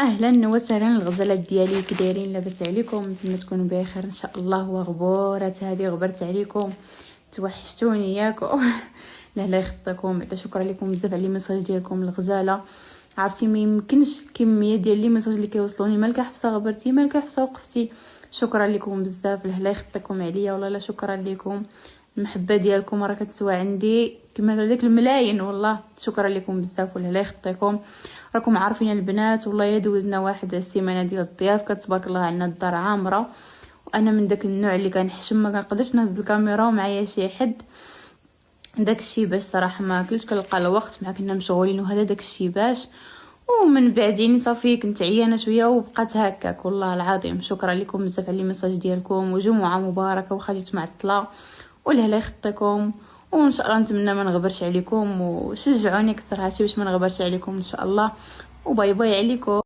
اهلا وسهلا الغزالات ديالي، كي دايرين؟ لاباس عليكم؟ نتمنى تكونوا بخير ان شاء الله. وغبورات هذه غبرت عليكم، توحشتوني ياكم. لا يخطيكم، بعدا شكرا لكم بزاف على لي ميساج ديالكم الغزاله. عرفتي ما يمكنش كميه ديال لي ميساج اللي كيوصلوني. مالك حفصه غبرتي، مالك حفصه وقفتي. شكرا لكم بزاف، لا يخطيكم عليا والله. لا شكرا لكم، المحبه ديالكم راه كتسوى عندي كما داك الملايين والله. شكرا لكم بزاف، ولا لا يخطيكم. راكم عارفين البنات والله الا دوزنا واحد السيمانه ديال الضياف، كتبارك الله عندنا الدار عامره. وانا من داك النوع اللي كنحشم، ما كنقدرش نهز الكاميرا ومعايا شي حد. داك الشيء باش صراحه ما كنتش كنلقى الوقت، مع كنا مشغولين وهذا داك الشيء باش. ومن بعد يعني صافي كنت عيانه شويه وبقات هكاك والله العظيم. شكرا لكم بزاف على الميساج ديالكم، وجمعه مباركه وخرجت معطله، ولا يخطيكم. وان شاء الله نتمنى ما نغبرش عليكم، وشجعوني اكثر هادشي باش ما نغبرش عليكم ان شاء الله. وباي باي عليكم.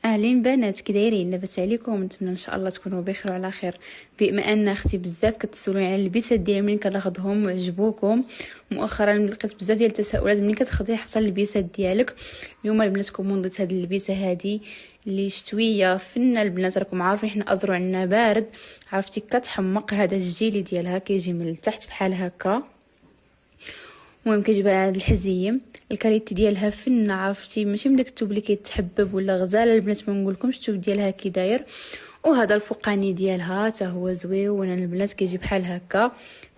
اهلين بنات، كي دايرين؟ لاباس عليكم؟ نتمنى ان شاء الله تكونوا بخير وعلى خير. بما ان اختي بزاف كتسولوني على البيسات ديالي منين كناخذهم وعجبوكم مؤخرا، لقيت بزاف ديال التساؤلات منين كتاخذي حتى البيسات ديالك. اليوم البنات كومونديت هذه البيسه هذه اللي شتويه فنه. البنات راكم عارفين حنا ازرو عندنا بارد، عرفتي كتحمق. هذا الجيلي ديالها كيجي من التحت بحال هكا. المهم كيجيبها هاد الحزيم، الكاليتي ديالها فنه، عرفتي ماشي من داك الثوب اللي كيتحبب ولا غزاله. البنات ما نقولكمش الثوب ديالها كي داير. وهذا الفوقاني ديالها حتى هو زويون البنات، كيجي بحال هكا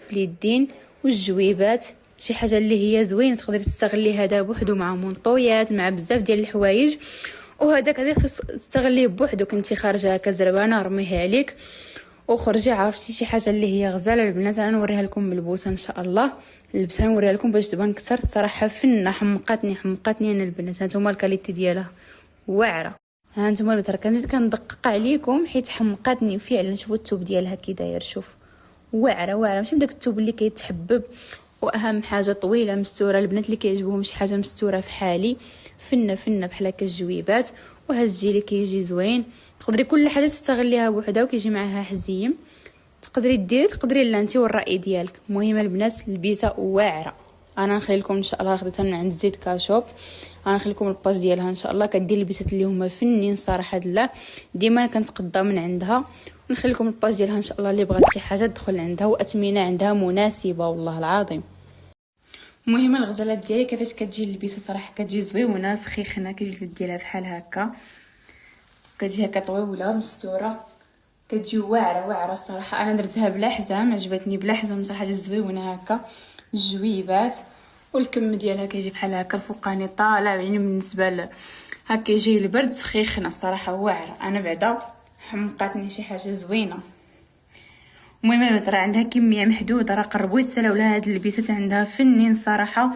في اليدين. والجويبات شي حاجه اللي هي زوينه، تقدري تستغلي هذا بوحدو مع منطويات مع بزاف ديال الحوايج. وهذاك غادي تستغليه بوحدو، كنتي خارجه هكا زربانه رميه عليك وخرجي. عرفتي شي حاجه اللي هي غزاله البنات. انا نوريها لكم ملبوسه ان شاء الله، لبسها نوريها لكم باش تبان اكثر. صراحه فنه، حمقاتني انا البنات. هانتوما الكاليتي ديالها واعره. هانتوما البنات كنزيد كندقق عليكم حيت حمقاتني فعلا. شوفوا الثوب ديالها كي داير، شوف واعره ماشي بداك الثوب اللي كيتحبب. واهم حاجه طويله مستوره. البنات اللي كيعجبهم شي حاجه مستوره في حالي، فنه بحال هكا الجويبات. وهذا الجيلي كيجي زوين، تقدري كل حاجه تستغليها بوحدها وكيجي معاها حزيم. تقدري ديري تقدري لا انت والراي ديالك. المهم البنات البيسه واعره. انا نخلي لكم ان شاء الله خديتها من عند زيد كاشوب. انا نخلي لكم الباج ديالها ان شاء الله. كدير البيسات اللي هما فنين صراحه لا ديما كنتقدى من عندها. نخلي لكم الباج ديالها ان شاء الله، اللي بغات شي حاجه تدخل عندها. واثمنه عندها مناسبه والله العظيم. المهم الغزالات ديالي كيفاش كتجي البيسه صراحه كتجي زوينه سخيخه. كيجي ديالها بحال هكا، كتجي هكا طويله مستوره، كتجي واعره الصراحه. انا درتها بلا حزام، عجبتني بلا حزام صراحه، زوينه هكا. الجويبات والكم ديالها كيجي بحال هكا، الفوقاني طالع يعني بالنسبه هكا يجي البرد سخيخنا الصراحه واعره. انا بعدا حمقاتني شي حاجه زوينه. المهم راه عندها كميه محدوده، راه قربوا يتسلاو لها هاد البيسات، عندها فنين صراحه.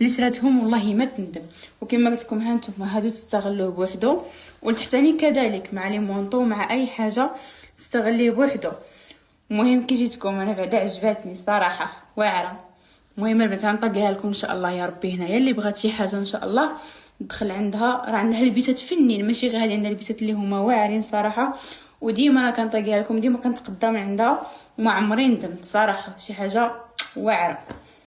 اللي شراتهم والله ما تندم. وكما قلت لكم هانتوما هادو تستغلوه بوحدو، والتحتاني كذلك مع لي مونطو مع اي حاجه تستغليه بوحدو. المهم كي جيتكم انا بعدا عجباتني صراحه واعره. المهم البنات غنطلقيها لكم ان شاء الله يا ربي هنايا. اللي بغات شي حاجه ان شاء الله دخل عندها، راه عندها البيسات فنين ماشي غير هادي، عندها البيسات اللي هما واعرين صراحه. وديما انا كنطلقيها لكم، ديما كنتقدى من عندها وما عمري ندمت صراحه. شي حاجه واعره.